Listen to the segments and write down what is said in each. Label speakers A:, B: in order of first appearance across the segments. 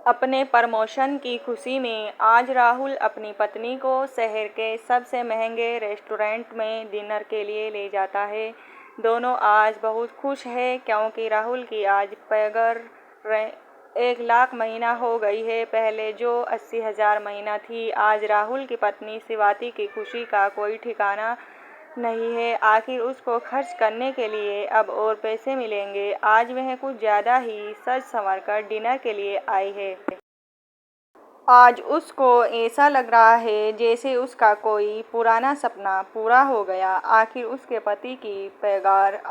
A: अपने प्रमोशन की खुशी में आज राहुल अपनी पत्नी को शहर के सबसे महंगे रेस्टोरेंट में डिनर के लिए ले जाता है। दोनों आज बहुत खुश हैं क्योंकि राहुल की आज पैगर 1 लाख महीना हो गई है। पहले जो 80,000 महीना थी। आज राहुल की पत्नी शिवाती की खुशी का कोई ठिकाना नहीं है। आखिर उसको खर्च करने के लिए अब और पैसे मिलेंगे। आज वह कुछ ज़्यादा ही सज संवर कर डिनर के लिए आई है। आज उसको ऐसा लग रहा है जैसे उसका कोई पुराना सपना पूरा हो गया। आखिर उसके पति की पैगार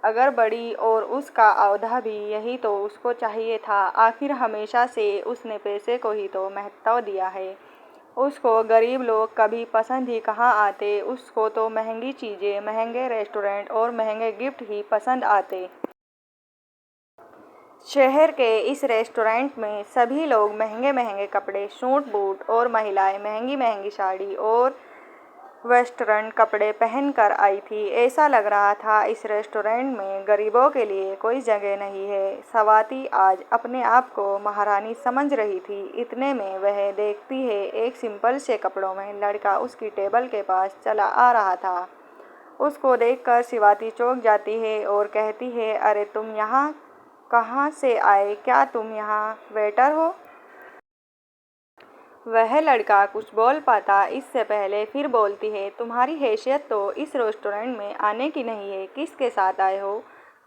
A: अगर बढ़ी और उसका औहदा भी, यही तो उसको चाहिए था। आखिर हमेशा से उसने पैसे को ही तो महत्व दिया है। उसको गरीब लोग कभी पसंद ही कहाँ आते। उसको तो महंगी चीज़ें, महंगे रेस्टोरेंट और महंगे गिफ्ट ही पसंद आते। शहर के इस रेस्टोरेंट में सभी लोग महंगे महंगे कपड़े, सूट बूट और महिलाएं महंगी महंगी साड़ी और वेस्टर्न कपड़े पहन कर आई थी। ऐसा लग रहा था इस रेस्टोरेंट में गरीबों के लिए कोई जगह नहीं है। स्वाति आज अपने आप को महारानी समझ रही थी। इतने में वह देखती है एक सिंपल से कपड़ों में लड़का उसकी टेबल के पास चला आ रहा था। उसको देखकर शिवाती चौंक जाती है और कहती है, अरे तुम यहाँ कहाँ से आए? क्या तुम यहाँ वेटर हो? वह लड़का कुछ बोल पाता इससे पहले फिर बोलती है, तुम्हारी हैसियत तो इस रेस्टोरेंट में आने की नहीं है। किसके साथ आए हो?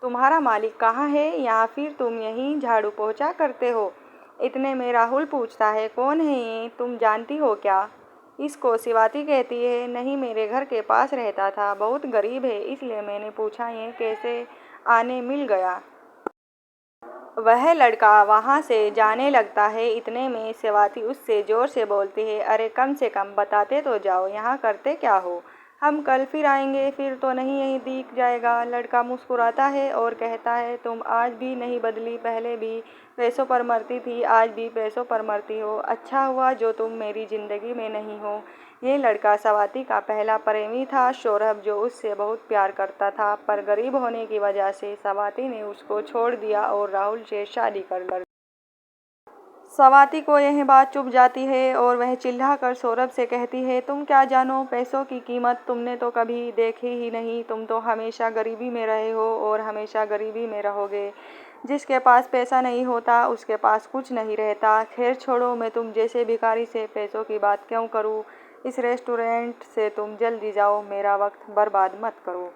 A: तुम्हारा मालिक कहाँ है? या फिर तुम यहीं झाड़ू पोंछा करते हो? इतने में राहुल पूछता है, कौन है ये? तुम जानती हो क्या इसको? शिवाती कहती है, नहीं, मेरे घर के पास रहता था। बहुत गरीब है, इसलिए मैंने पूछा ये कैसे आने मिल गया। वह लड़का वहाँ से जाने लगता है। इतने में शिवाती उससे जोर से बोलती है, अरे कम से कम बताते तो जाओ, यहाँ करते क्या हो? हम कल फिर आएंगे। फिर तो नहीं यहीं दिख जाएगा। लड़का मुस्कुराता है और कहता है, तुम आज भी नहीं बदली। पहले भी पैसों पर मरती थी, आज भी पैसों पर मरती हो। अच्छा हुआ जो तुम मेरी ज़िंदगी में नहीं हो। ये लड़का स्वाति का पहला प्रेमी था। सौरभ जो उससे बहुत प्यार करता था, पर गरीब होने की वजह से स्वाति ने उसको छोड़ दिया और राहुल से शादी कर ली। स्वाति को यह बात चुभ जाती है और वह चिल्लाकर सौरभ से कहती है, तुम क्या जानो पैसों की कीमत? तुमने तो कभी देखी ही नहीं। तुम तो हमेशा गरीबी में रहे हो और हमेशा गरीबी में रहोगे। जिसके पास पैसा नहीं होता उसके पास कुछ नहीं रहता। खैर छोड़ो, मैं तुम जैसे भिखारी से पैसों की बात क्यों करूं। इस रेस्टोरेंट से तुम जल्दी जाओ, मेरा वक्त बर्बाद मत करो।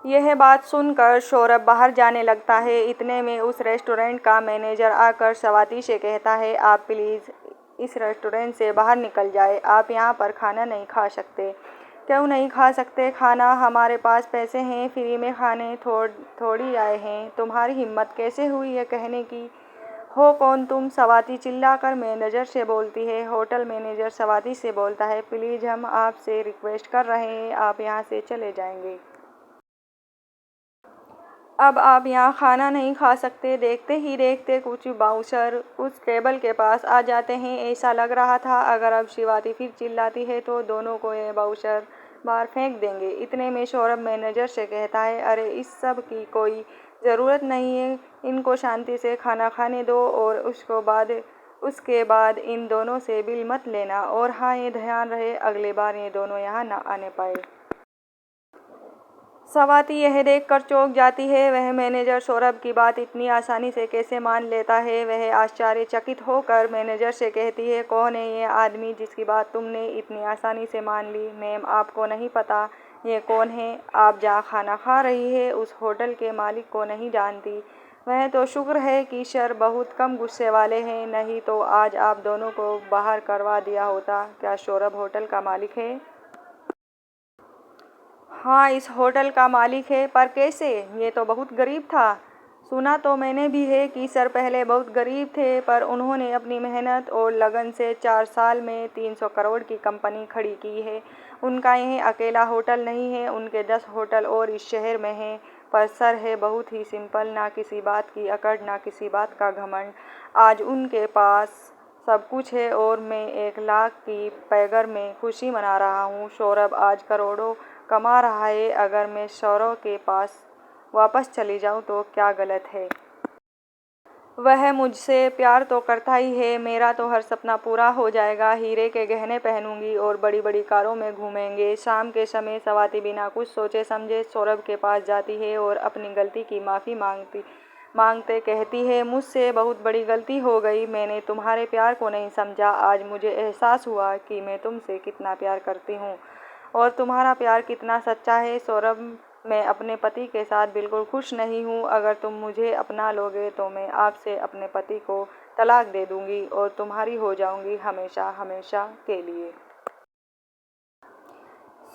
A: यह बात सुनकर सौरभ बाहर जाने लगता है। इतने में उस रेस्टोरेंट का मैनेजर आकर स्वाति से कहता है, आप प्लीज़ इस रेस्टोरेंट से बाहर निकल जाए। आप यहाँ पर खाना नहीं खा सकते। क्यों नहीं खा सकते खाना? हमारे पास पैसे हैं, फ्री में खाने थोड़ी आए हैं। तुम्हारी हिम्मत कैसे हुई है कहने की? हो कौन तुम? स्वाति चिल्लाकर मैनेजर से बोलती है। होटल मैनेजर स्वाति से बोलता है, प्लीज़ हम आपसे रिक्वेस्ट कर रहे हैं, आप यहाँ से चले जाएंगे। अब आप यहाँ खाना नहीं खा सकते। देखते ही देखते कुछ बाउंसर उस टेबल के पास आ जाते हैं। ऐसा लग रहा था अगर अब शिवाती फिर चिल्लाती है तो दोनों को ये बाउंसर बाहर फेंक देंगे। इतने में सौरभ मैनेजर से कहता है, अरे इस सब की कोई ज़रूरत नहीं है। इनको शांति से खाना खाने दो और उसके बाद इन दोनों से बिल मत लेना। और हाँ, ये ध्यान रहे अगली बार ये दोनों यहाँ ना आने पाए। स्वाति यह देखकर चौंक जाती है। वह मैनेजर सौरभ की बात इतनी आसानी से कैसे मान लेता है। वह आश्चर्यचकित होकर मैनेजर से कहती है, कौन है ये आदमी जिसकी बात तुमने इतनी आसानी से मान ली? मैम, आपको नहीं पता ये कौन है? आप जहाँ खाना खा रही है उस होटल के मालिक को नहीं जानती? वह तो शुक्र है कि सर बहुत कम गुस्से वाले हैं, नहीं तो आज आप दोनों को बाहर करवा दिया होता। क्या सौरभ होटल का मालिक है? हाँ, इस होटल का मालिक है, पर कैसे? ये तो बहुत गरीब था। सुना तो मैंने भी है कि सर पहले बहुत गरीब थे, पर उन्होंने अपनी मेहनत और लगन से 4 साल में 300 करोड़ की कंपनी खड़ी की है। उनका यह अकेला होटल नहीं है, उनके 10 होटल और इस शहर में हैं। पर सर है बहुत ही सिंपल, ना किसी बात की अकड़, ना किसी बात का घमंड। आज उनके पास सब कुछ है और मैं 1 लाख की पैगर में खुशी मना रहा हूँ। सौरभ आज करोड़ों कमा रहा है। अगर मैं सौरभ के पास वापस चली जाऊँ तो क्या गलत है? वह मुझसे प्यार तो करता ही है, मेरा तो हर सपना पूरा हो जाएगा। हीरे के गहने पहनूंगी और बड़ी बड़ी कारों में घूमेंगे। शाम के समय स्वाति बिना कुछ सोचे समझे सौरभ के पास जाती है और अपनी गलती की माफ़ी मांगते कहती है, मुझसे बहुत बड़ी गलती हो गई, मैंने तुम्हारे प्यार को नहीं समझा। आज मुझे एहसास हुआ कि मैं तुमसे कितना प्यार करती हूँ और तुम्हारा प्यार कितना सच्चा है। सौरभ, मैं अपने पति के साथ बिल्कुल खुश नहीं हूँ। अगर तुम मुझे अपना लोगे तो मैं आपसे अपने पति को तलाक दे दूँगी और तुम्हारी हो जाऊँगी हमेशा हमेशा के लिए।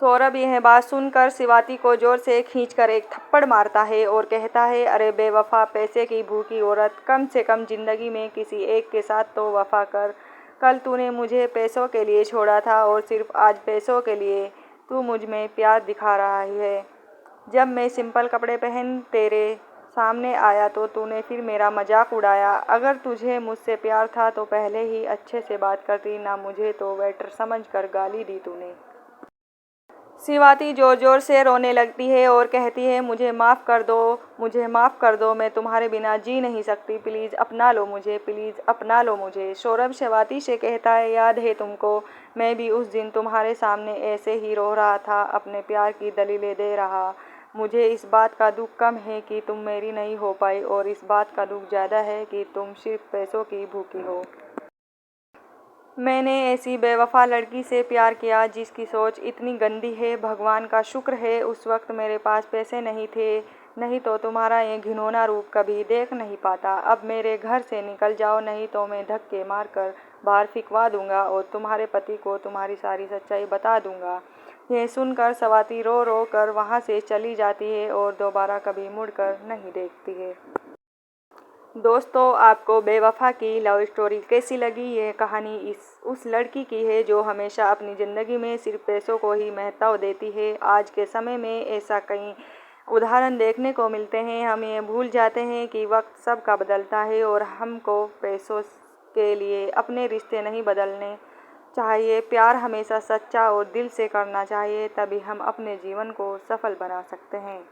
A: सौरभ यह बात सुनकर स्वाति को जोर से खींचकर एक थप्पड़ मारता है और कहता है, अरे बेवफा, पैसे की भूखी औरत, कम से कम ज़िंदगी में किसी एक के साथ तो वफा कर। कल तूने मुझे पैसों के लिए छोड़ा था और सिर्फ आज पैसों के लिए तू मुझ में प्यार दिखा रहा है। जब मैं सिंपल कपड़े पहन तेरे सामने आया तो तूने फिर मेरा मजाक उड़ाया। अगर तुझे मुझसे प्यार था तो पहले ही अच्छे से बात करती, ना मुझे तो वेटर समझकर गाली दी तूने। स्वाति जोर जोर से रोने लगती है और कहती है, मुझे माफ़ कर दो, मुझे माफ़ कर दो, मैं तुम्हारे बिना जी नहीं सकती, प्लीज़ अपना लो मुझे, प्लीज़ अपना लो मुझे। सौरभ स्वाति से कहता है, याद है तुमको, मैं भी उस दिन तुम्हारे सामने ऐसे ही रो रहा था, अपने प्यार की दलीलें दे रहा। मुझे इस बात का दुख कम है कि तुम मेरी नहीं हो पाई और इस बात का दुख ज़्यादा है कि तुम सिर्फ पैसों की भूखी हो। मैंने ऐसी बेवफा लड़की से प्यार किया जिसकी सोच इतनी गंदी है। भगवान का शुक्र है उस वक्त मेरे पास पैसे नहीं थे, नहीं तो तुम्हारा ये घिनौना रूप कभी देख नहीं पाता। अब मेरे घर से निकल जाओ, नहीं तो मैं धक्के मारकर बाहर फिकवा दूंगा और तुम्हारे पति को तुम्हारी सारी सच्चाई बता दूंगा। यह सुनकर स्वाति रो रो कर वहाँ से चली जाती है और दोबारा कभी मुड़कर नहीं देखती है। दोस्तों, आपको बेवफा की लव स्टोरी कैसी लगी? यह कहानी उस लड़की की है जो हमेशा अपनी ज़िंदगी में सिर्फ पैसों को ही महत्व देती है। आज के समय में ऐसा कई उदाहरण देखने को मिलते हैं। हम ये भूल जाते हैं कि वक्त सबका बदलता है और हमको पैसों के लिए अपने रिश्ते नहीं बदलने चाहिए। प्यार हमेशा सच्चा और दिल से करना चाहिए, तभी हम अपने जीवन को सफल बना सकते हैं।